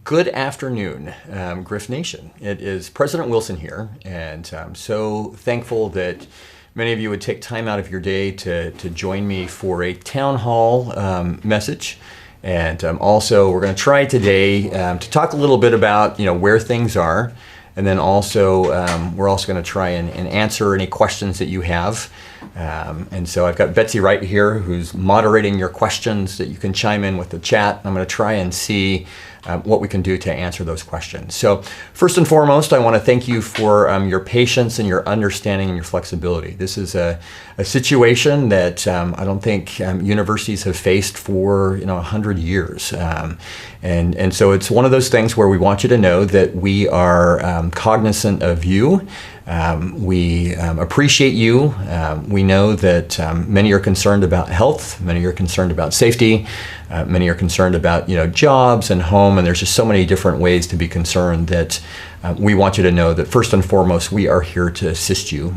Good afternoon, Griff Nation. It is President Wilson here, and I'm so thankful that many of you would take time out of your day to join me for a town hall message. And also, we're going to try today to talk a little bit about where things are, and then also we're also going to try and answer any questions that you have. And so I've got Betsy right here who's moderating your questions that you can chime in with the chat. I'm going to try and see what we can do to answer those questions. So first and foremost, I want to thank you for your patience and your understanding and your flexibility. This is a situation that I don't think universities have faced for 100 years. And so it's one of those things where we want you to know that we are cognizant of you. We appreciate you. We know that many are concerned about health, many are concerned about safety, many are concerned about jobs and home, and there's just so many different ways to be concerned that we want you to know that first and foremost we are here to assist you.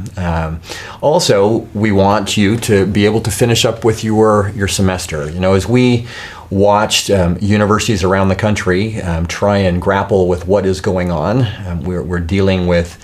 Also, we want you to be able to finish up with your semester. As we watched universities around the country try and grapple with what is going on, we're dealing with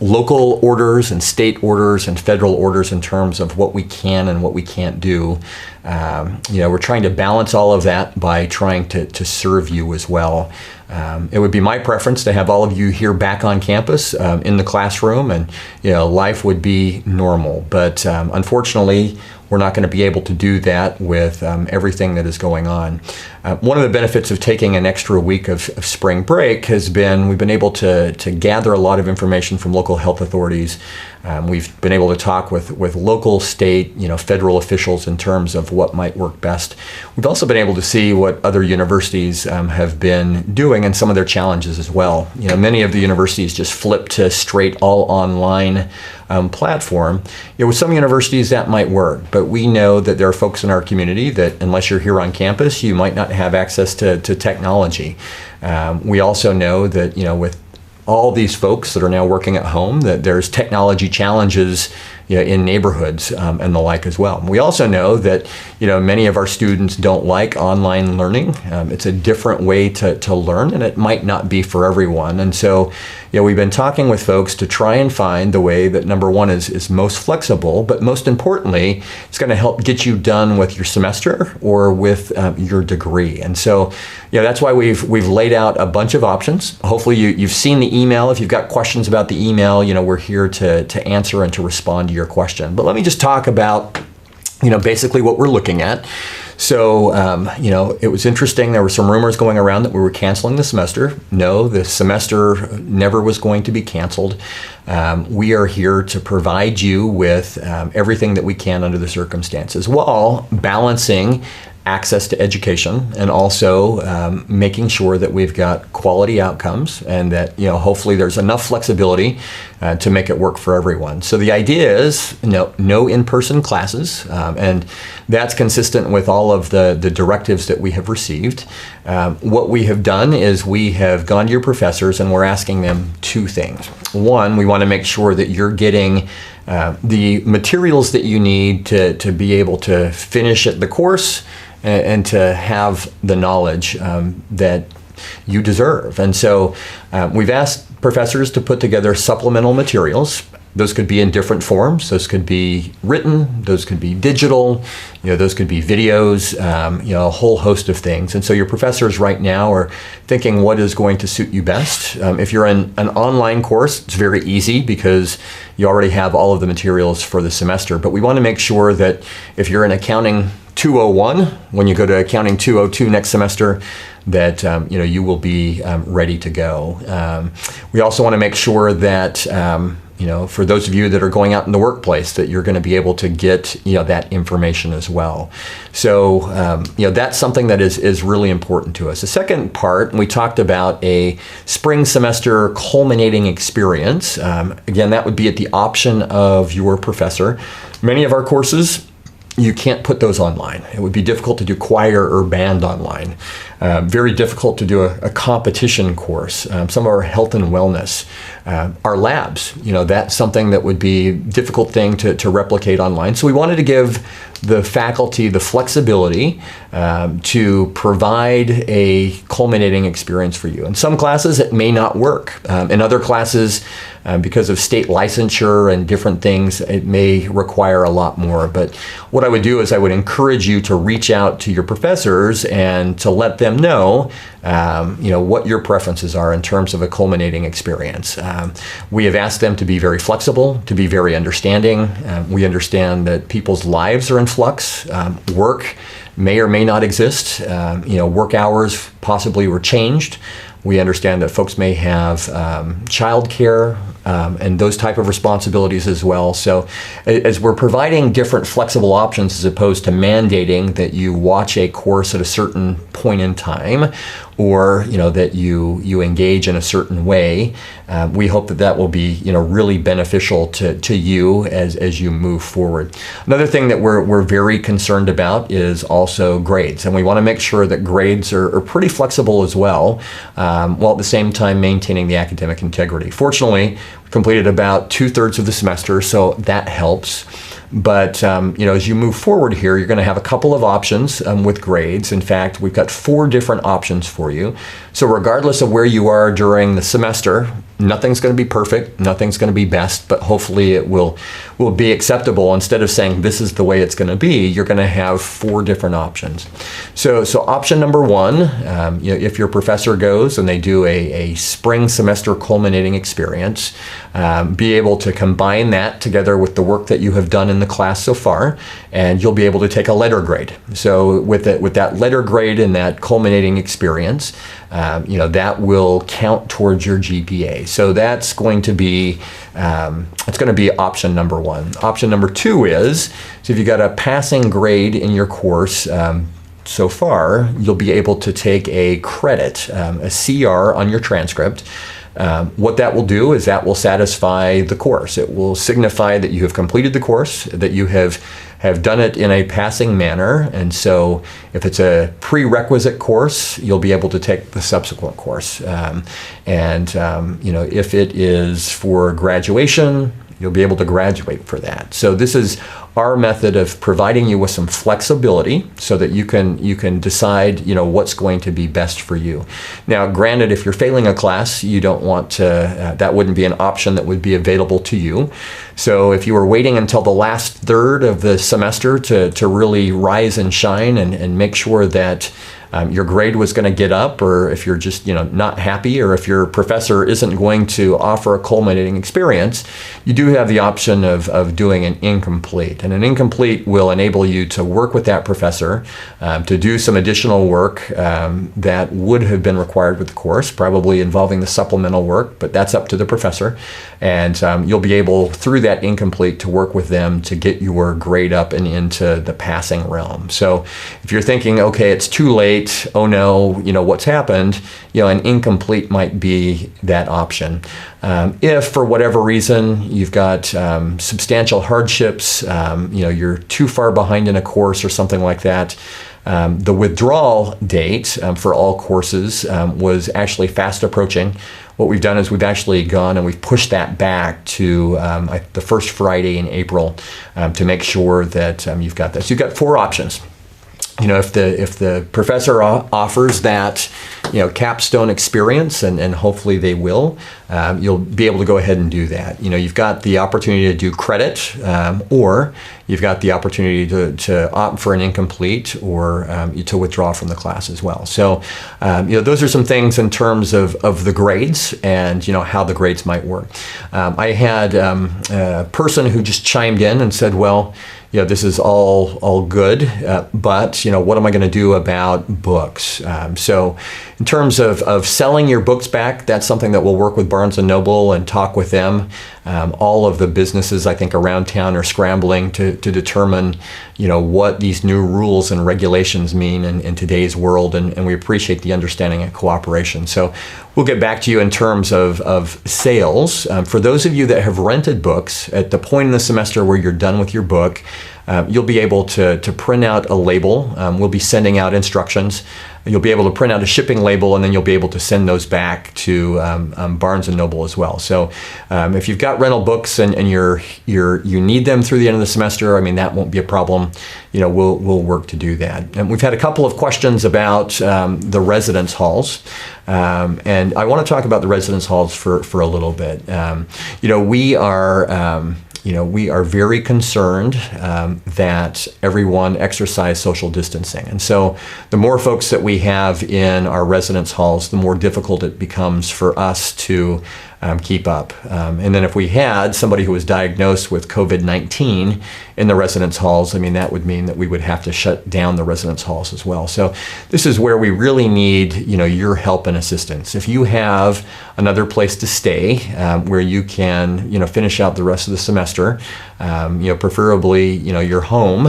local orders and state orders and federal orders in terms of what we can and what we can't do. We're trying to balance all of that by trying to serve you as well. It would be my preference to have all of you here back on campus in the classroom, and life would be normal. But unfortunately, we're not going to be able to do that with everything that is going on. One of the benefits of taking an extra week of spring break has been we've been able to gather a lot of information from local health authorities. We've been able to talk with local, state, federal officials in terms of what might work best. We've also been able to see what other universities have been doing and some of their challenges as well. Many of the universities just flipped to straight all online platform. With some universities that might work, but we know that there are folks in our community that unless you're here on campus, you might not have access to technology. We also know that with all these folks that are now working at home, that there's technology challenges in neighborhoods and the like as well. We also know that many of our students don't like online learning. It's a different way to learn, and it might not be for everyone. And so we've been talking with folks to try and find the way that number one is most flexible, but most importantly, it's going to help get you done with your semester or with your degree. And so that's why we've laid out a bunch of options. Hopefully you've seen the email. If you've got questions about the email, we're here to answer and to respond to your question. But let me just talk about basically what we're looking at. So, it was interesting. There were some rumors going around that we were canceling the semester. No, the semester never was going to be canceled. We are here to provide you with everything that we can under the circumstances, while balancing access to education and also making sure that we've got quality outcomes and that hopefully there's enough flexibility to make it work for everyone. So the idea is no in-person classes, and that's consistent with all of the directives that we have received. What we have done is we have gone to your professors and we're asking them two things. One, we want to make sure that you're getting the materials that you need to be able to finish the course and to have the knowledge that you deserve. And so we've asked professors to put together supplemental materials. Those could be in different forms. Those could be written, those could be digital, those could be videos, a whole host of things. And so your professors right now are thinking what is going to suit you best. If you're in an online course, it's very easy because you already have all of the materials for the semester. But we want to make sure that if you're in Accounting 201, when you go to Accounting 202 next semester, that you will be ready to go. We also want to make sure that for those of you that are going out in the workplace, that you're going to be able to get that information as well. So that's something that is really important to us. The second part, we talked about a spring semester culminating experience. Again, that would be at the option of your professor. Many of our courses, you can't put those online. It would be difficult to do choir or band online. Very difficult to do a competition course. Some of our health and wellness, our labs, that's something that would be a difficult thing to replicate online. So we wanted to give the faculty the flexibility to provide a culminating experience for you. In some classes, it may not work. In other classes, because of state licensure and different things, it may require a lot more. But what I would do is I would encourage you to reach out to your professors and to let them know, what your preferences are in terms of a culminating experience. We have asked them to be very flexible, to be very understanding. We understand that people's lives are in flux. Work may or may not exist. Work hours possibly were changed. We understand that folks may have childcare and those type of responsibilities as well. So as we're providing different flexible options as opposed to mandating that you watch a course at a certain point in time, or that you engage in a certain way, we hope that will be really beneficial to you as you move forward. Another thing that we're very concerned about is also grades, and we want to make sure that grades are pretty flexible as well, while at the same time maintaining the academic integrity. Fortunately, we completed about 2/3 of the semester, so that helps. But as you move forward here, you're going to have a couple of options with grades. In fact, we've got 4 different options for you. So regardless of where you are during the semester, nothing's going to be perfect, nothing's going to be best, but hopefully it will be acceptable. Instead of saying this is the way it's going to be, you're going to have 4 different options. So option number 1, if your professor goes and they do a spring semester culminating experience, be able to combine that together with the work that you have done in the class so far, and you'll be able to take a letter grade. So with that letter grade and that culminating experience, that will count towards your GPA. So that's going to be option number 1. Option number 2 is, so if you got a passing grade in your course so far, you'll be able to take a credit, a CR on your transcript. What that will do is that will satisfy the course. It will signify that you have completed the course, that you have done it in a passing manner. And so if it's a prerequisite course, you'll be able to take the subsequent course. If it is for graduation, you'll be able to graduate for that. So this is our method of providing you with some flexibility so that you can decide what's going to be best for you. Now, granted, if you're failing a class, you don't want to, that wouldn't be an option that would be available to you. So if you were waiting until the last third of the semester to really rise and shine and make sure that your grade was going to get up, or if you're just not happy, or if your professor isn't going to offer a culminating experience, you do have the option of doing an incomplete. And an incomplete will enable you to work with that professor to do some additional work that would have been required with the course, probably involving the supplemental work, but that's up to the professor. And you'll be able, through that incomplete, to work with them to get your grade up and into the passing realm. So if you're thinking, okay, it's too late, oh no, what's happened, an incomplete might be that option. If for whatever reason you've got substantial hardships, you're too far behind in a course or something like that, the withdrawal date for all courses was actually fast approaching. What we've done is we've actually gone and we've pushed that back to the first Friday in April to make sure that you've got that. So you've got 4 options. If the professor offers that, capstone experience, and hopefully they will, you'll be able to go ahead and do that. You've got the opportunity to do credit, or you've got the opportunity to opt for an incomplete, or to withdraw from the class as well. So, those are some things in terms of the grades and, how the grades might work. I had a person who just chimed in and said, well, this is all good, but what am I going to do about books? So in terms of selling your books back, that's something that we'll work with Barnes & Noble and talk with them. All of the businesses, I think, around town are scrambling to determine, what these new rules and regulations mean in today's world, and we appreciate the understanding and cooperation. So we'll get back to you in terms of sales. For those of you that have rented books, at the point in the semester where you're done with your book, you'll be able to print out a label. We'll be sending out instructions. you'll be able to print out a shipping label, and then you'll be able to send those back to Barnes & Noble as well. So if you've got rental books and you need them through the end of the semester, I mean, that won't be a problem. We'll work to do that. And we've had a couple of questions about the residence halls. And I want to talk about the residence halls for a little bit. We are very concerned that everyone exercise social distancing. And so the more folks that we have in our residence halls, the more difficult it becomes for us to keep up. And then if we had somebody who was diagnosed with COVID-19 in the residence halls, I mean, that would mean that we would have to shut down the residence halls as well. So this is where we really need, your help and assistance. If you have another place to stay where you can, finish out the rest of the semester, preferably, your home,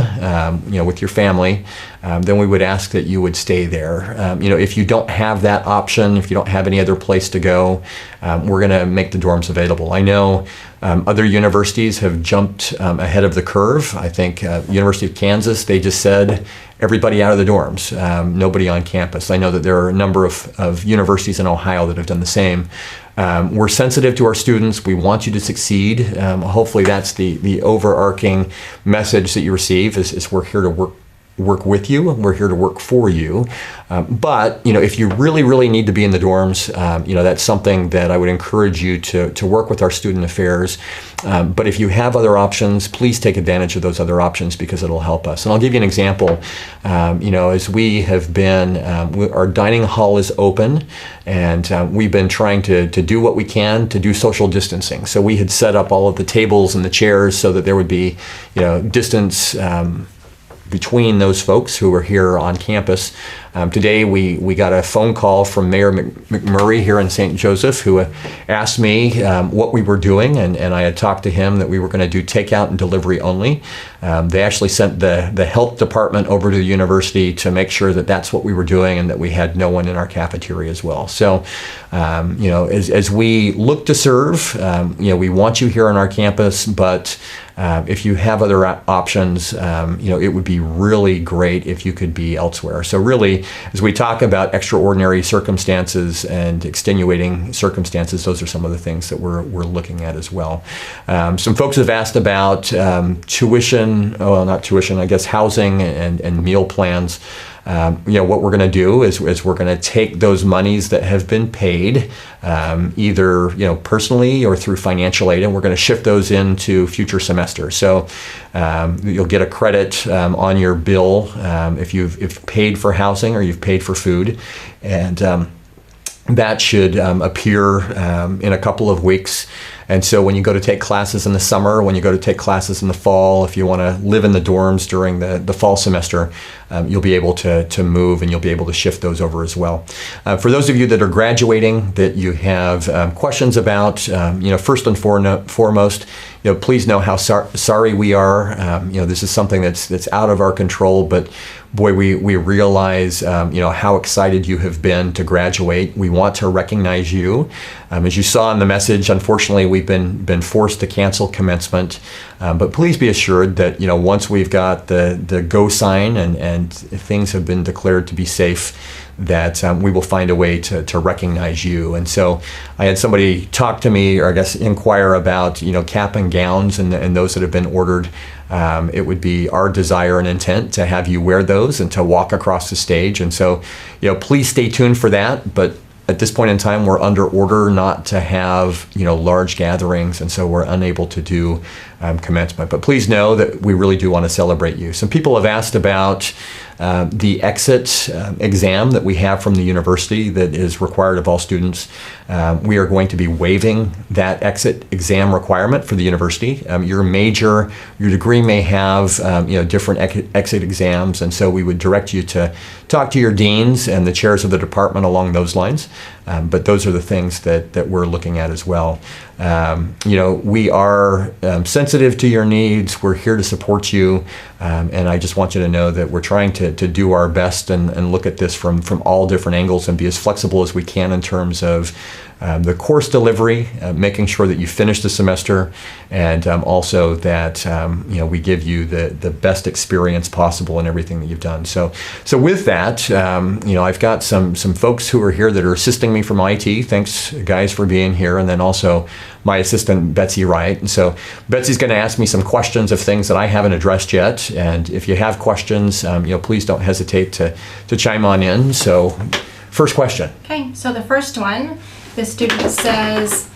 with your family, then we would ask that you would stay there. If you don't have that option, if you don't have any other place to go, we're going to make the dorms available. I know other universities have jumped ahead of the curve. I think University of Kansas, they just said everybody out of the dorms, nobody on campus. I know that there are a number of universities in Ohio that have done the same. We're sensitive to our students. We want you to succeed. Hopefully that's the overarching message that you receive is we're here to work with you. We're here to work for you. But if you really, really need to be in the dorms, that's something that I would encourage you to work with our student affairs. But if you have other options, please take advantage of those other options because it'll help us. And I'll give you an example. As we have been, our dining hall is open, and we've been trying to do what we can to do social distancing. So we had set up all of the tables and the chairs so that there would be, distance between those folks who are here on campus. Today we got a phone call from Mayor McMurray here in St. Joseph, who asked me what we were doing, and I had talked to him that we were going to do takeout and delivery only. They actually sent the health department over to the university to make sure that that's what we were doing and that we had no one in our cafeteria as well. So, as we look to serve, we want you here on our campus, but if you have other options, it would be really great if you could be elsewhere. So really, as we talk about extraordinary circumstances and extenuating circumstances, those are some of the things that we're looking at as well. Some folks have asked about housing and meal plans. What we're going to do is we're going to take those monies that have been paid, either personally or through financial aid, and we're going to shift those into future semesters. So you'll get a credit on your bill if you've paid for housing or you've paid for food, and that should appear in a couple of weeks. And so when you go to take classes in the summer, when you go to take classes in the fall, if you want to live in the dorms during the fall semester, you'll be able to move and you'll be able to shift those over as well. For those of you that are graduating that you have questions about, first and foremost, please know how sorry we are. This is something that's out of our control, but boy, we realize, how excited you have been to graduate. We want to recognize you. As you saw in the message, unfortunately, we've been forced to cancel commencement. But please be assured that, once we've got the go sign and things have been declared to be safe, that we will find a way to recognize you. And so I had somebody talk to me, or I guess inquire about, cap and gowns and those that have been ordered. It would be our desire and intent to have you wear those and to walk across the stage. And so, please stay tuned for that. But at this point in time, we're under order not to have, large gatherings, and so we're unable to do commencement. But please know that we really do want to celebrate you. Some people have asked about the exit exam that we have from the university that is required of all students. We are going to be waiving that exit exam requirement for the university. Your major, your degree may have different exit exams, and so we would direct you to talk to your deans and the chairs of the department along those lines. But those are the things that we're looking at as well. We are sensitive to your needs. We're here to support you. And I just want you to know that we're trying to do our best and look at this from all different angles and be as flexible as we can in terms of the course delivery, making sure that you finish the semester, and also that we give you the best experience possible in everything that you've done. So with that, I've got some folks who are here that are assisting me from IT. Thanks, guys, for being here, and then also my assistant Betsy Wright. And so Betsy's going to ask me some questions of things that I haven't addressed yet. And if you have questions, please don't hesitate to chime on in. So, first question. Okay, so the first one. The student says,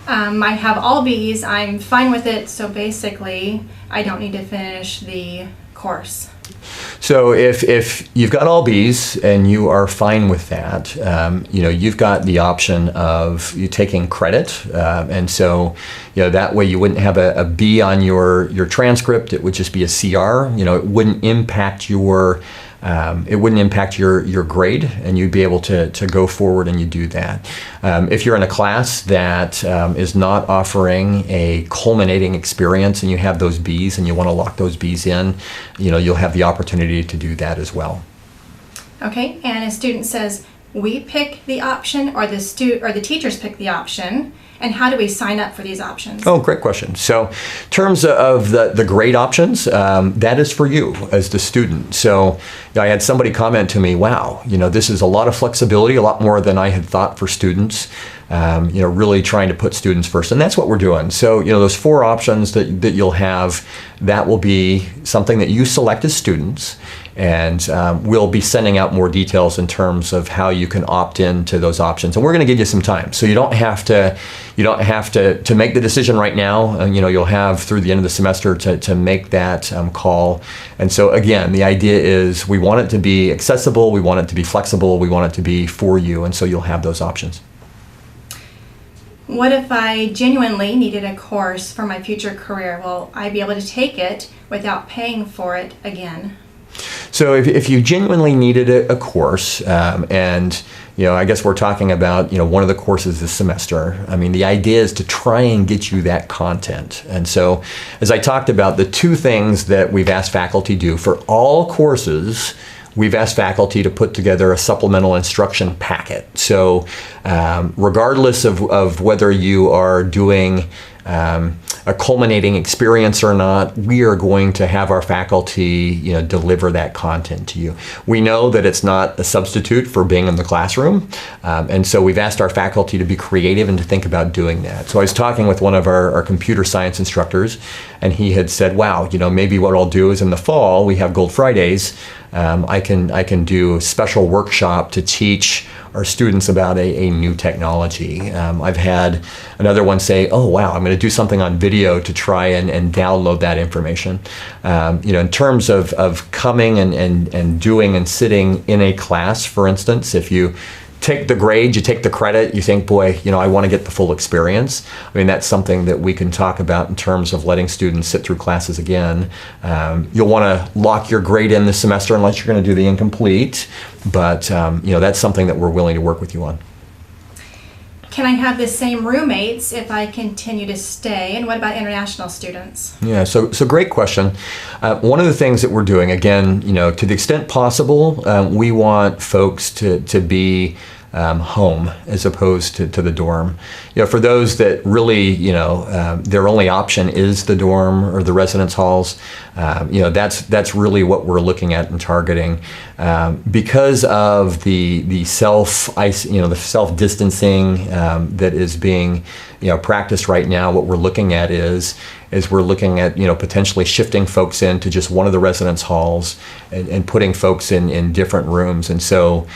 I have all B's, I'm fine with it, so basically I don't need to finish the course. So if you've got all B's and you are fine with that, you've got the option of you taking credit, and so that way you wouldn't have a B on your transcript. It would just be a CR. It wouldn't impact your grade, and you'd be able to go forward and you do that. If you're in a class that is not offering a culminating experience and you have those B's and you want to lock those B's in, you'll have the opportunity to do that as well. Okay, and a student says, we pick the option or the teachers pick the option, and how do we sign up for these options? Oh, great question. So in terms of the grade options, that is for you as the student. So I had somebody comment to me, wow, this is a lot of flexibility, a lot more than I had thought for students. Really trying to put students first. And that's what we're doing. So, those 4 options that you'll have, that will be something that you select as students. And we'll be sending out more details in terms of how you can opt into those options. And we're going to give you some time. So you don't have to make the decision right now. You'll have through the end of the semester to make that call. And so again, the idea is we want it to be accessible. We want it to be flexible. We want it to be for you. And so you'll have those options. What if I genuinely needed a course for my future career? Will I be able to take it without paying for it again? So if you genuinely needed a course, and I guess we're talking about one of the courses this semester. I mean, the idea is to try and get you that content. And so, as I talked about, the 2 things that we've asked faculty do for all courses. We've asked faculty to put together a supplemental instruction packet. So regardless of whether you are doing a culminating experience or not, we are going to have our faculty deliver that content to you. We know that it's not a substitute for being in the classroom, and so we've asked our faculty to be creative and to think about doing that. So I was talking with one of our computer science instructors, and he had said, wow, maybe what I'll do is in the fall, we have Gold Fridays, I can do a special workshop to teach our students about a new technology. I've had another one say, oh wow, I'm going to do something on video to try and download that information. In terms of coming and doing and sitting in a class, for instance, if you take the grade, you take the credit, you think, boy, I want to get the full experience. I mean, that's something that we can talk about in terms of letting students sit through classes again. You'll want to lock your grade in this semester unless you're going to do the incomplete, but that's something that we're willing to work with you on. Can I have the same roommates if I continue to stay? And what about international students? Yeah, so great question. One of the things that we're doing, again, to the extent possible, we want folks to be home as opposed to the dorm. For those that really, their only option is the dorm or the residence halls, that's really what we're looking at and targeting. Because of the self-distancing that is being practiced right now, what we're looking at is we're looking at potentially shifting folks into just one of the residence halls and putting folks in different rooms. And so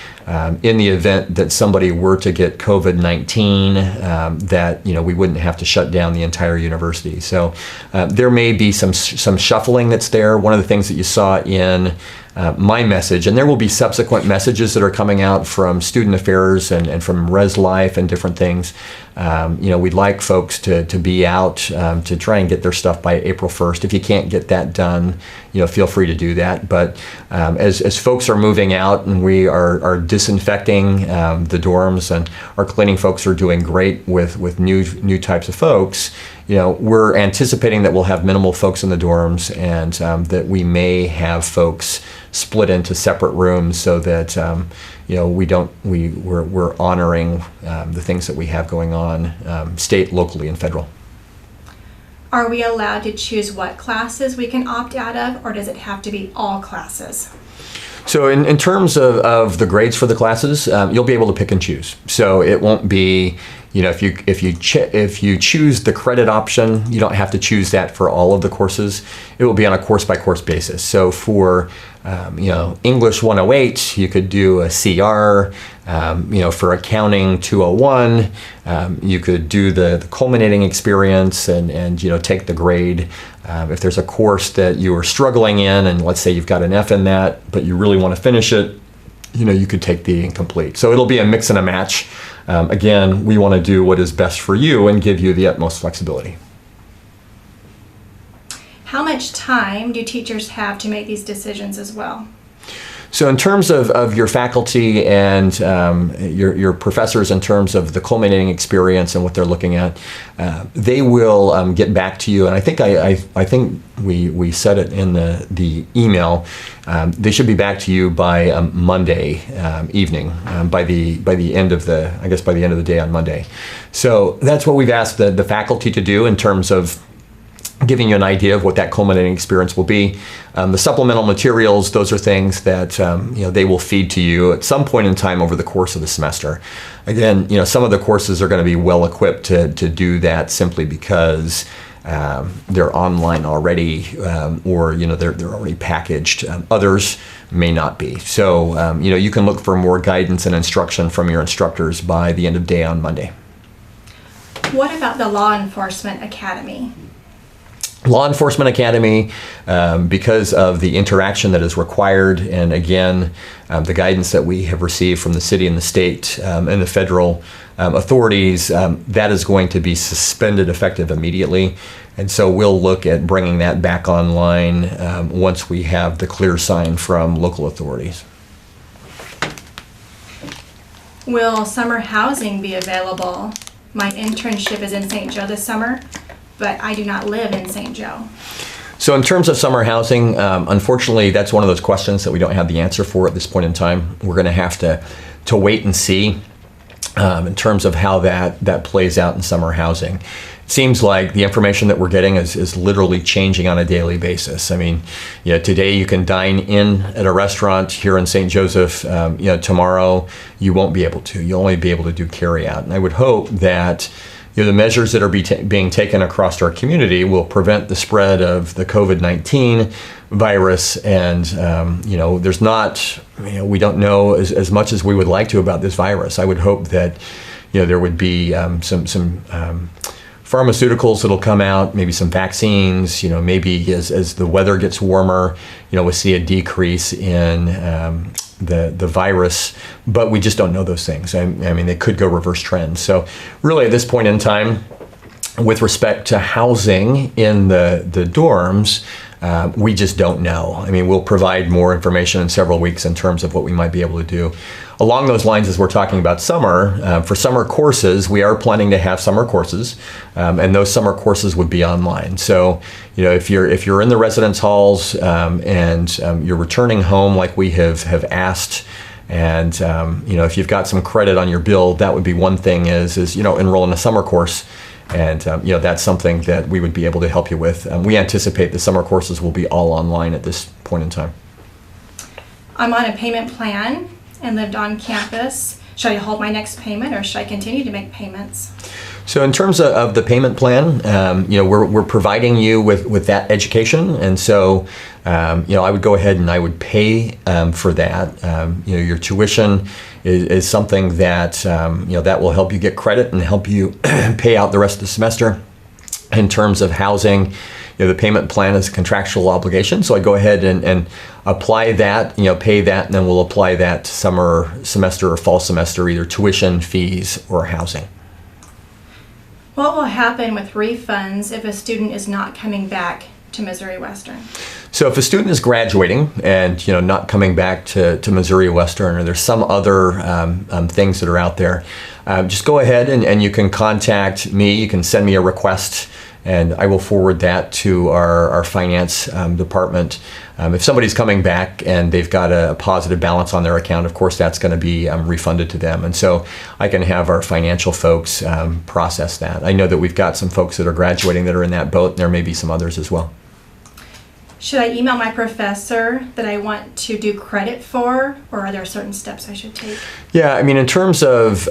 in the event that somebody were to get COVID-19, that we wouldn't have to shut down the entire university. So there may be some shuffling that's there. One of the things that you saw in my message, and there will be subsequent messages that are coming out from Student Affairs and from Res Life and different things. We'd like folks to be out to try and get their stuff by April 1st. If you can't get that done, feel free to do that. But as folks are moving out and we are disinfecting the dorms, and our cleaning folks are doing great with new types of folks, we're anticipating that we'll have minimal folks in the dorms, and that we may have folks split into separate rooms so that we're honoring the things that we have going on, state, locally, and federal. Are we allowed to choose what classes we can opt out of, or does it have to be all classes? So in terms of the grades for the classes, you'll be able to pick and choose. So it won't be, if you choose the credit option, you don't have to choose that for all of the courses. It will be on a course-by-course basis. So for English 108, you could do a CR. For accounting 201, you could do the culminating experience and take the grade. If there's a course that you are struggling in, and let's say you've got an F in that, but you really want to finish it, you could take the incomplete. So it'll be a mix and a match. Again, we want to do what is best for you and give you the utmost flexibility. How much time do teachers have to make these decisions as well? So in terms of your faculty and your professors, in terms of the culminating experience and what they're looking at, they will get back to you. And I think we said it in the email. They should be back to you by Monday evening, by the end of the day on Monday. So that's what we've asked the faculty to do in terms of giving you an idea of what that culminating experience will be. The supplemental materials, those are things that they will feed to you at some point in time over the course of the semester. Again, some of the courses are going to be well equipped to do that simply because they're online already, or they're already packaged. Others may not be. So you can look for more guidance and instruction from your instructors by the end of day on Monday. What about the Law Enforcement Academy? Law Enforcement Academy, because of the interaction that is required, and again, the guidance that we have received from the city and the state and the federal authorities, that is going to be suspended effective immediately. And so we'll look at bringing that back online once we have the clear sign from local authorities. Will summer housing be available? My internship is in St. Joe this summer, but I do not live in St. Joe. So in terms of summer housing, unfortunately, that's one of those questions that we don't have the answer for at this point in time. We're going to have to wait and see in terms of how that plays out in summer housing. It seems like the information that we're getting is literally changing on a daily basis. I mean, today you can dine in at a restaurant here in St. Joseph. Tomorrow you won't be able to. You'll only be able to do carry out. And I would hope that the measures that are being taken across our community will prevent the spread of the COVID-19 virus. And, there's not, we don't know as much as we would like to about this virus. I would hope that, there would be some pharmaceuticals that'll come out, maybe some vaccines, maybe as the weather gets warmer, we'll see a decrease in the virus, but we just don't know those things. I mean, they could go reverse trends. So really at this point in time, with respect to housing in the dorms, we just don't know. I mean, we'll provide more information in several weeks in terms of what we might be able to do. Along those lines, as we're talking about summer, for summer courses, we are planning to have summer courses, and those summer courses would be online. So, if you're in the residence halls and you're returning home like we have asked, and if you've got some credit on your bill, that would be one thing. Is enroll in a summer course. And that's something that we would be able to help you with. We anticipate the summer courses will be all online at this point in time. I'm on a payment plan and lived on campus. Should I hold my next payment, or should I continue to make payments? So in terms of the payment plan, we're providing you with that education, and so I would go ahead and I would pay for that. Your tuition is something that that will help you get credit and help you pay out the rest of the semester. In terms of housing, the payment plan is a contractual obligation. So I go ahead and apply that, pay that, and then we'll apply that to summer semester or fall semester, either tuition, fees, or housing. What will happen with refunds if a student is not coming back to Missouri Western? So if a student is graduating and not coming back to Missouri Western, or there's some other things that are out there, just go ahead and you can contact me. You can send me a request, and I will forward that to our finance department. If somebody's coming back and they've got a positive balance on their account, of course that's going to be refunded to them. And so I can have our financial folks process that. I know that we've got some folks that are graduating that are in that boat, and there may be some others as well. Should I email my professor that I want to do credit for, or are there certain steps I should take? Yeah, I mean, in terms of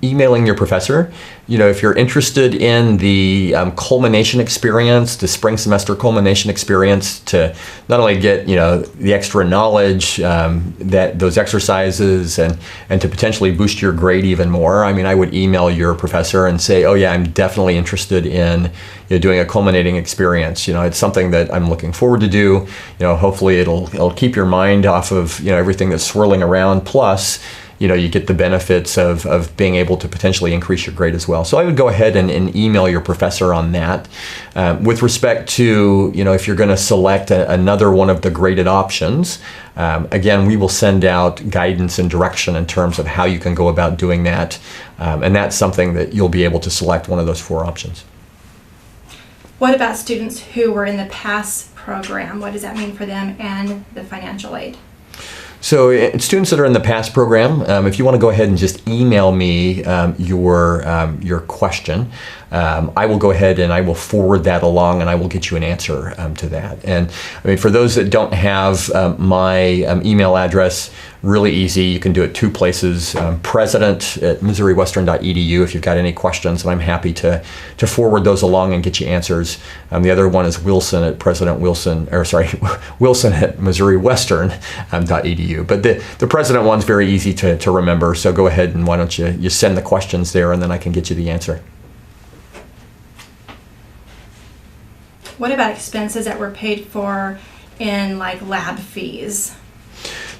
emailing your professor, if you're interested in the culmination experience, the spring semester culmination experience, to not only get the extra knowledge, that those exercises, and to potentially boost your grade even more, I mean, I would email your professor and say, oh yeah, I'm definitely interested in doing a culminating experience. It's something that I'm looking forward to do. Hopefully it'll keep your mind off of everything that's swirling around. Plus, you get the benefits of being able to potentially increase your grade as well. So I would go ahead and email your professor on that. With respect to, if you're going to select another one of the graded options, again, we will send out guidance and direction in terms of how you can go about doing that. And that's something that you'll be able to select one of those 4 options. What about students who were in the PASS program? What does that mean for them and the financial aid? So students that are in the PASS program, if you want to go ahead and just email me your question, I will go ahead and I will forward that along, and I will get you an answer to that. And I mean, for those that don't have my email address, really easy. You can do it 2 places. president@missouriwestern.edu if you've got any questions, and I'm happy to forward those along and get you answers. The other one is wilson@missouriwestern.edu. But the president one's very easy to remember, so go ahead and why don't you send the questions there, and then I can get you the answer. What about expenses that were paid for in like lab fees?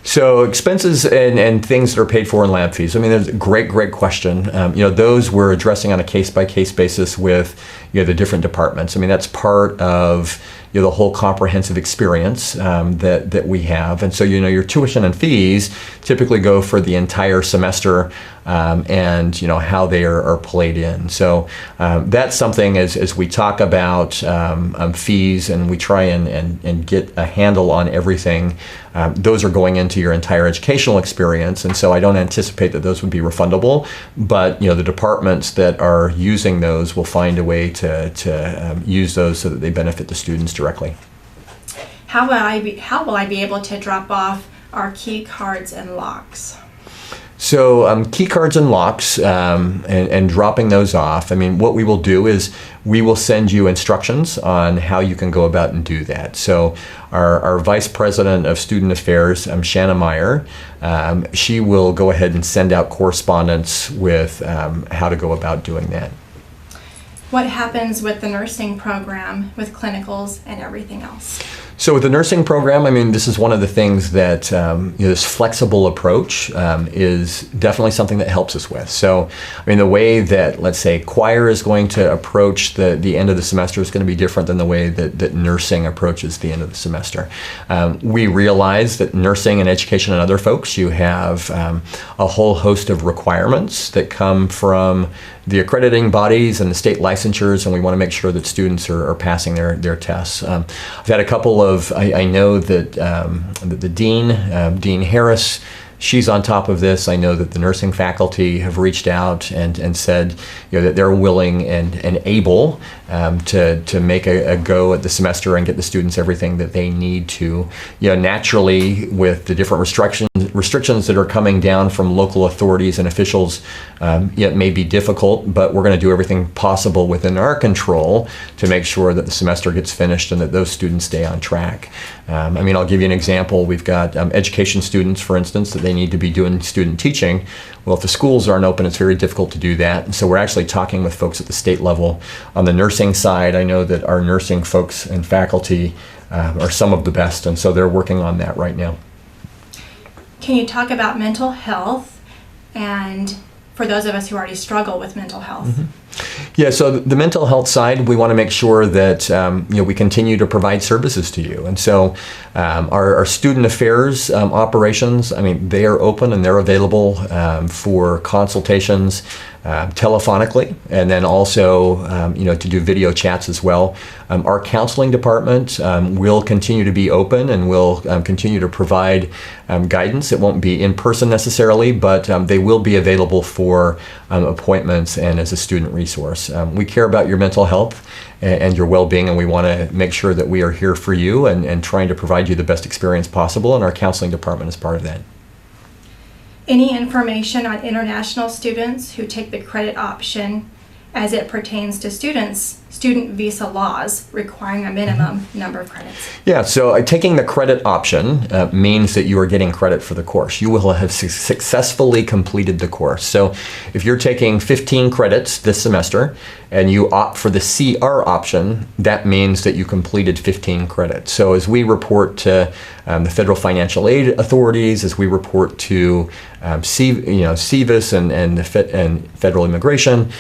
So expenses and things that are paid for in lab fees. I mean, that's a great question. Those we're addressing on a case-by-case basis with the different departments. I mean, that's part of the whole comprehensive experience that we have. And so your tuition and fees typically go for the entire semester, and how they are played in. So that's something as we talk about fees, and we try and get a handle on everything. Those are going into your entire educational experience, and so I don't anticipate that those would be refundable. But the departments that are using those will find a way to use those so that they benefit the students directly. How will I be able to drop off our key cards and locks? So key cards and locks, and dropping those off, I mean, what we will do is we will send you instructions on how you can go about and do that. So our Vice President of Student Affairs, Shanna Meyer, she will go ahead and send out correspondence with how to go about doing that. What happens with the nursing program, with clinicals and everything else? So with the nursing program, I mean, this is one of the things that this flexible approach is definitely something that helps us with. So, I mean, the way that, let's say, choir is going to approach the end of the semester is going to be different than the way that nursing approaches the end of the semester. We realize that nursing and education and other folks, you have a whole host of requirements that come from the accrediting bodies and the state licensures, and we want to make sure that students are passing their tests. I've had a couple of, I know that the dean, Dean Harris, she's on top of this. I know that the nursing faculty have reached out and said that they're willing and able to make a go at the semester and get the students everything that they need to. Naturally, with the different restrictions that are coming down from local authorities and officials, it may be difficult, but we're going to do everything possible within our control to make sure that the semester gets finished and that those students stay on track. I mean, I'll give you an example. We've got education students, for instance, that they they need to be doing student teaching. Well, if the schools aren't open, it's very difficult to do that. And so we're actually talking with folks at the state level. On the nursing side, I know that our nursing folks and faculty are some of the best, and so they're working on that right now. Can you talk about mental health, and for those of us who already struggle with mental health? Yeah, so the mental health side, we want to make sure that we continue to provide services to you. And so our student affairs operations, they are open and they're available for consultations telephonically, and then also to do video chats as well. Our counseling department will continue to be open and will continue to provide guidance. It won't be in person necessarily, but they will be available for appointments and as a student resource. We care about your mental health and your well-being, and we want to make sure that we are here for you and trying to provide you the best experience possible, and our counseling department is part of that. Any information on international students who take the credit option as it pertains to student visa laws requiring a minimum number of credits? Yeah, so taking the credit option means that you are getting credit for the course. You will have successfully completed the course. So if you're taking 15 credits this semester and you opt for the CR option, that means that you completed 15 credits. So as we report to the federal financial aid authorities, as we report to CVIS and federal immigration,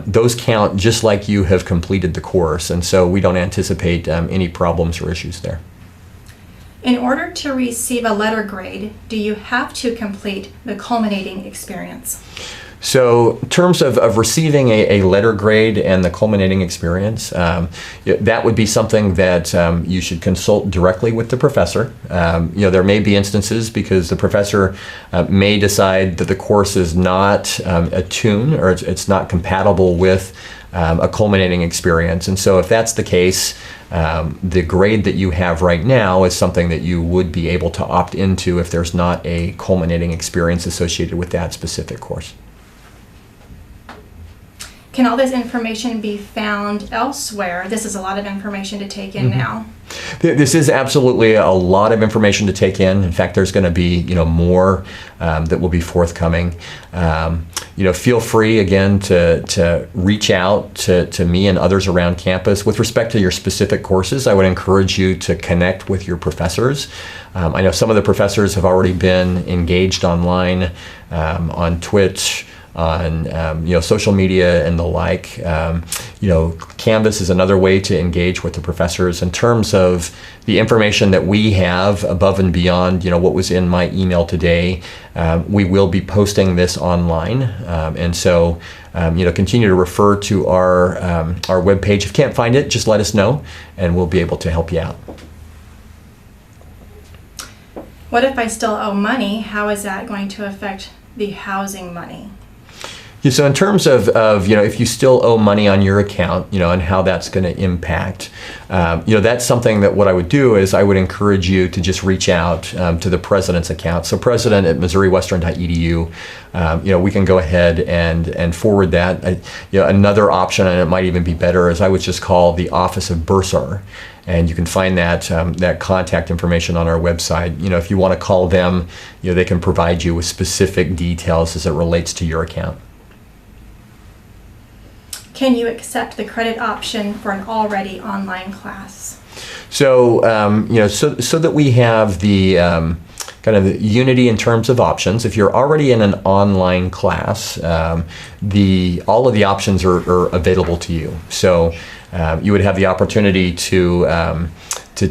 those count just like you have completed the course, and so we don't anticipate any problems or issues there. In order to receive a letter grade, do you have to complete the culminating experience? So in terms of receiving a letter grade and the culminating experience, that would be something that you should consult directly with the professor. There may be instances because the professor may decide that the course is not attuned or it's not compatible with a culminating experience. And so if that's the case, the grade that you have right now is something that you would be able to opt into if there's not a culminating experience associated with that specific course. Can all this information be found elsewhere? This is a lot of information to take in now. This is absolutely a lot of information to take in. In fact, there's going to be more that will be forthcoming. Feel free again to reach out to me and others around campus. With respect to your specific courses, I would encourage you to connect with your professors. I know some of the professors have already been engaged online on Twitch, on social media and the like. Canvas is another way to engage with the professors. In terms of the information that we have above and beyond what was in my email today, we will be posting this online, and so continue to refer to our webpage. If you can't find it, just let us know and we'll be able to help you out. What if I still owe money? How is that going to affect the housing money? Yeah, so in terms of if you still owe money on your account, and how that's going to impact, that's something that what I would do is I would encourage you to just reach out to the president's account. So president@missouriwestern.edu, we can go ahead and forward that. Another option, and it might even be better, is I would just call the Office of Bursar. And you can find that contact information on our website. If you want to call them, they can provide you with specific details as it relates to your account. Can you accept the credit option for an already online class? So, so that we have the kind of the unity in terms of options. If you're already in an online class, all of the options are available to you. So you would have the opportunity to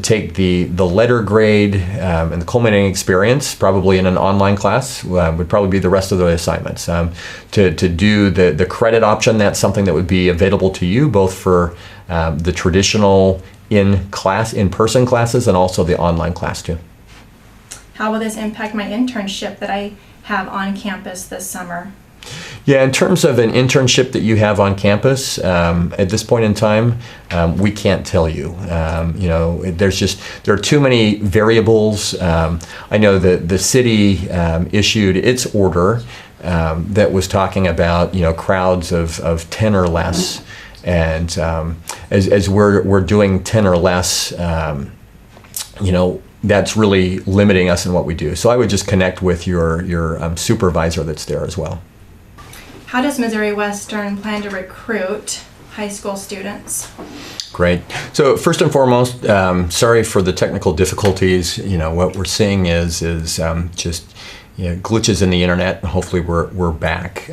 take the letter grade and the culminating experience, probably in an online class, would probably be the rest of the assignments. To do the credit option, that's something that would be available to you both for the traditional in-person classes and also the online class too. How will this impact my internship that I have on campus this summer? Yeah, in terms of an internship that you have on campus, at this point in time, we can't tell you. There are too many variables. I know that the city issued its order that was talking about crowds of 10 or less, and as we're doing 10 or less, that's really limiting us in what we do. So I would just connect with your supervisor that's there as well. How does Missouri Western plan to recruit high school students? Great. So first and foremost, sorry for the technical difficulties. What we're seeing is just glitches in the internet. Hopefully we're back.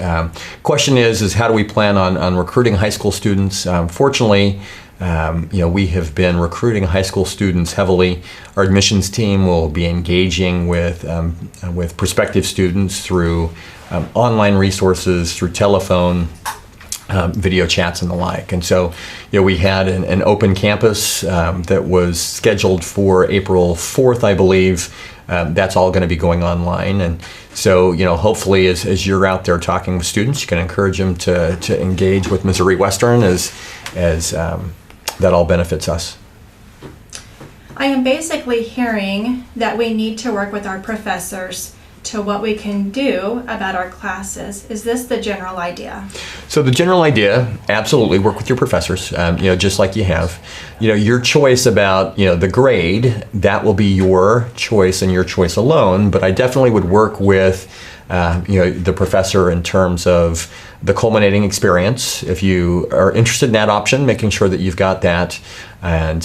Question is how do we plan on recruiting high school students? Fortunately, we have been recruiting high school students heavily. Our admissions team will be engaging with prospective students through online resources, through telephone, video chats and the like. And so, we had an open campus that was scheduled for April 4th, I believe. That's all going to be going online. And so, hopefully as you're out there talking with students, you can encourage them to engage with Missouri Western as that all benefits us. I am basically hearing that we need to work with our professors to what we can do about our classes. Is this the general idea? So the general idea, absolutely, work with your professors, just like you have. Your choice about, the grade, that will be your choice and your choice alone, but I definitely would work with, the professor in terms of the culminating experience. If you are interested in that option, making sure that you've got that, and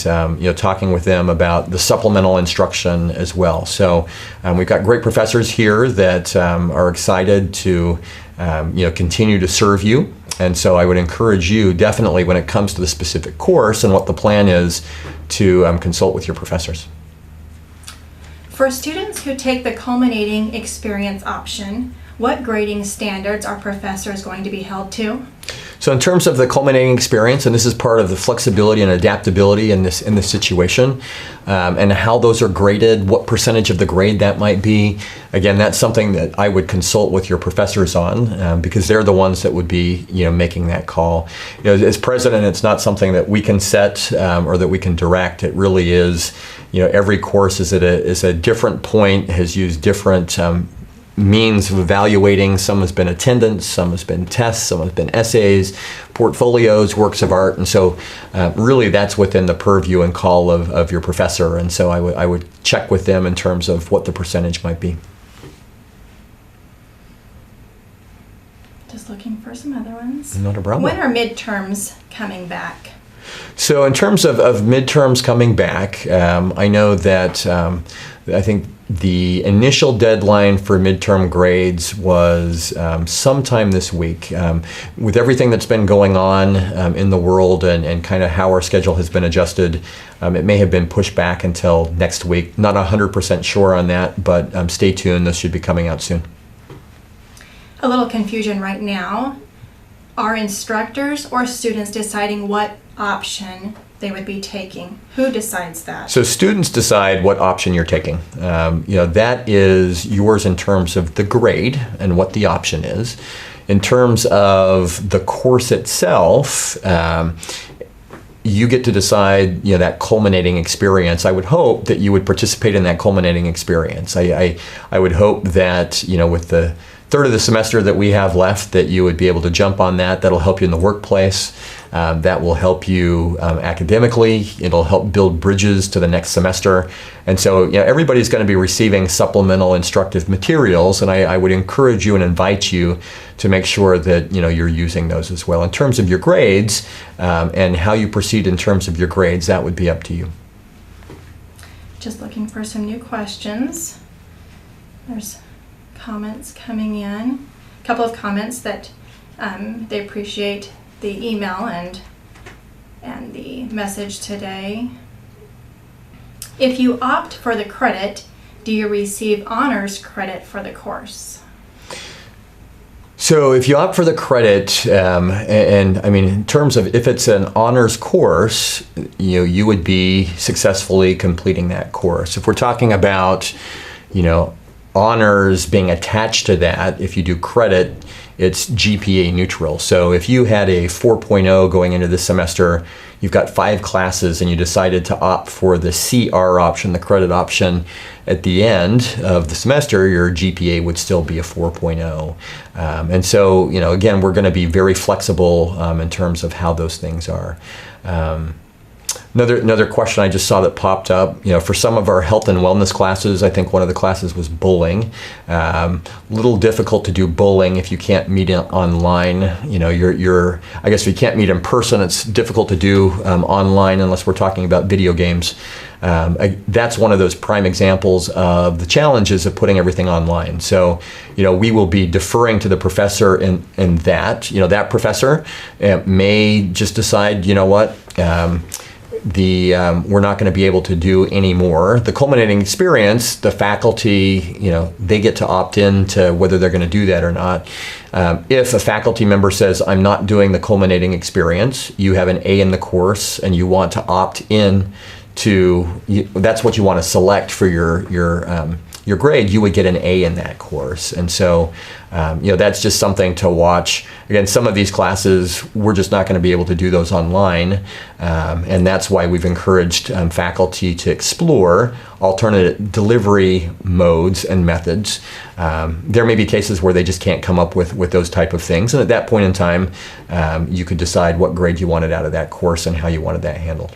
talking with them about the supplemental instruction as well. So we've got great professors here that are excited to continue to serve you. And so I would encourage you definitely when it comes to the specific course and what the plan is to consult with your professors. For students who take the culminating experience option, what grading standards are professors going to be held to? So in terms of the culminating experience, and this is part of the flexibility and adaptability in this situation, and how those are graded, what percentage of the grade that might be, again, that's something that I would consult with your professors on, because they're the ones that would be making that call. As president, it's not something that we can set or that we can direct. It really is, every course is at a different point, has used different means of evaluating. Some has been attendance, some has been tests, some has been essays, portfolios, works of art, and so really that's within the purview and call of your professor. And so I would check with them in terms of what the percentage might be. Just looking for some other ones. Not a problem. When are midterms coming back? So in terms of midterms coming back, I know that I think the initial deadline for midterm grades was sometime this week. With everything that's been going on in the world and kind of how our schedule has been adjusted, it may have been pushed back until next week. Not 100% sure on that, but stay tuned. This should be coming out soon. A little confusion right now. Are instructors or students deciding what option they would be taking? Who decides that? So students decide what option you're taking. That is yours in terms of the grade and what the option is. In terms of the course itself, you get to decide, that culminating experience. I would hope that you would participate in that culminating experience. I would hope that, with the third of the semester that we have left, that you would be able to jump on that. That'll help you in the workplace. That will help you academically. It'll help build bridges to the next semester. And so everybody's going to be receiving supplemental instructive materials, and I would encourage you and invite you to make sure that you're using those as well. In terms of your grades and how you proceed in terms of your grades, that would be up to you. Just looking for some new questions. There's comments coming in. A couple of comments that they appreciate the email and the message today. If you opt for the credit, do you receive honors credit for the course? So if you opt for the credit, in terms of if it's an honors course, you would be successfully completing that course. If we're talking about, honors being attached to that, if you do credit, it's GPA neutral. So if you had a 4.0 going into this semester, you've got 5 classes and you decided to opt for the CR option, the credit option, at the end of the semester, your GPA would still be a 4.0. And so, again, we're going to be very flexible in terms of how those things are. Another question I just saw that popped up, for some of our health and wellness classes, I think one of the classes was bowling. Little difficult to do bowling if you can't meet it online. I guess if you can't meet in person, it's difficult to do online unless we're talking about video games. That's one of those prime examples of the challenges of putting everything online. So, we will be deferring to the professor in that. That professor may just decide, we're not going to be able to do any more. The culminating experience, the faculty, they get to opt in to whether they're going to do that or not. If a faculty member says, I'm not doing the culminating experience, you have an A in the course and you want to opt in that's what you want to select for your grade, you would get an A in that course. And so, that's just something to watch. Again, some of these classes, we're just not going to be able to do those online. And that's why we've encouraged faculty to explore alternate delivery modes and methods. There may be cases where they just can't come up with those type of things. And at that point in time, you could decide what grade you wanted out of that course and how you wanted that handled.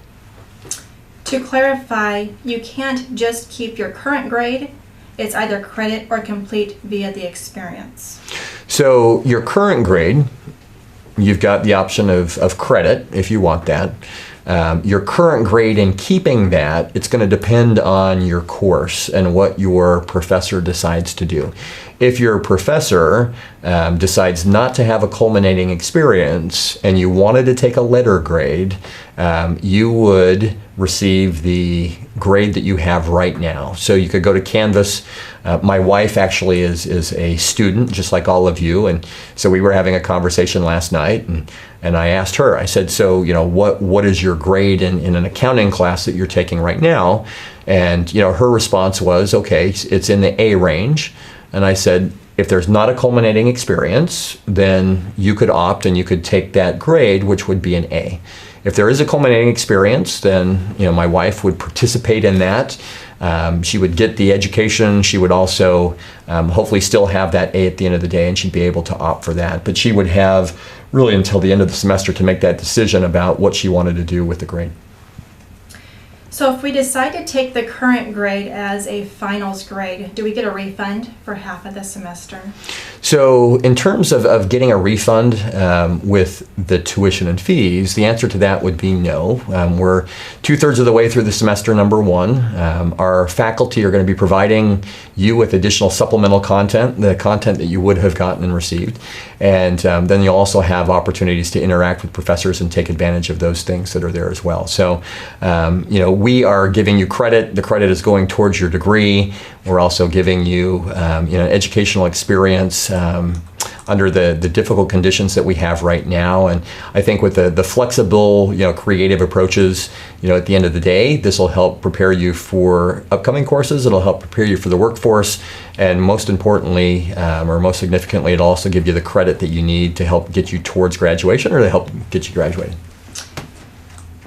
To clarify, you can't just keep your current grade. It's either credit or complete via the experience. So your current grade, you've got the option of credit if you want that. Your current grade and keeping that, it's going to depend on your course and what your professor decides to do. If your professor decides not to have a culminating experience and you wanted to take a letter grade, you would receive the grade that you have right now. So you could go to Canvas. My wife actually is a student, just like all of you, and so we were having a conversation last night, and I asked her, I said, so what is your grade in an accounting class that you're taking right now? And her response was, okay, it's in the A range. And I said, if there's not a culminating experience, then you could opt and you could take that grade, which would be an A. If there is a culminating experience, then my wife would participate in that. She would get the education. She would also hopefully still have that A at the end of the day, and she'd be able to opt for that. But she would have really until the end of the semester to make that decision about what she wanted to do with the grade. So if we decide to take the current grade as a finals grade, do we get a refund for half of the semester? So in terms of getting a refund with the tuition and fees, the answer to that would be no. We're 2/3 of the way through the semester number one. Our faculty are going to be providing you with additional supplemental content, the content that you would have gotten and received. And then you'll also have opportunities to interact with professors and take advantage of those things that are there as well. So, we are giving you credit. The credit is going towards your degree. We're also giving you, educational experience under the difficult conditions that we have right now. And I think with the flexible, creative approaches, at the end of the day, this will help prepare you for upcoming courses. It'll help prepare you for the workforce. And most importantly, or most significantly, it'll also give you the credit that you need to help get you towards graduation or to help get you graduated.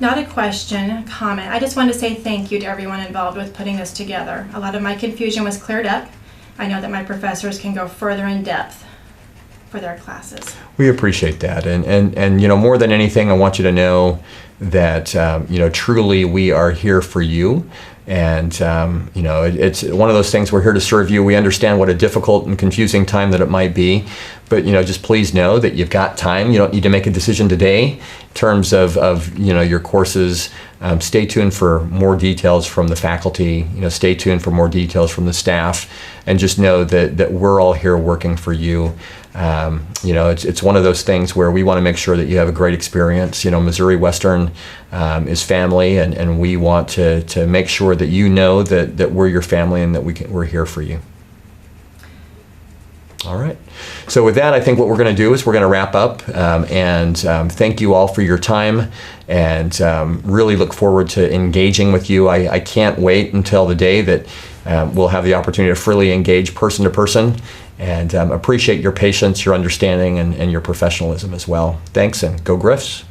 Not a question, a comment. I just wanted to say thank you to everyone involved with putting this together. A lot of my confusion was cleared up. I know that my professors can go further in depth for their classes. We appreciate that. And more than anything, I want you to know that, truly we are here for you. And, it's one of those things, we're here to serve you. We understand what a difficult and confusing time that it might be. But, just please know that you've got time. You don't need to make a decision today in terms of your courses. Stay tuned for more details from the faculty. Stay tuned for more details from the staff. And just know that we're all here working for you. It's one of those things where we want to make sure that you have a great experience. Missouri Western is family, and we want to make sure that you know that we're your family and that we're here for you. All right. So with that, I think what we're going to do is we're going to wrap up and thank you all for your time and really look forward to engaging with you. I can't wait until the day that we'll have the opportunity to freely engage person to person, and appreciate your patience, your understanding, and your professionalism as well. Thanks, and go Griffs.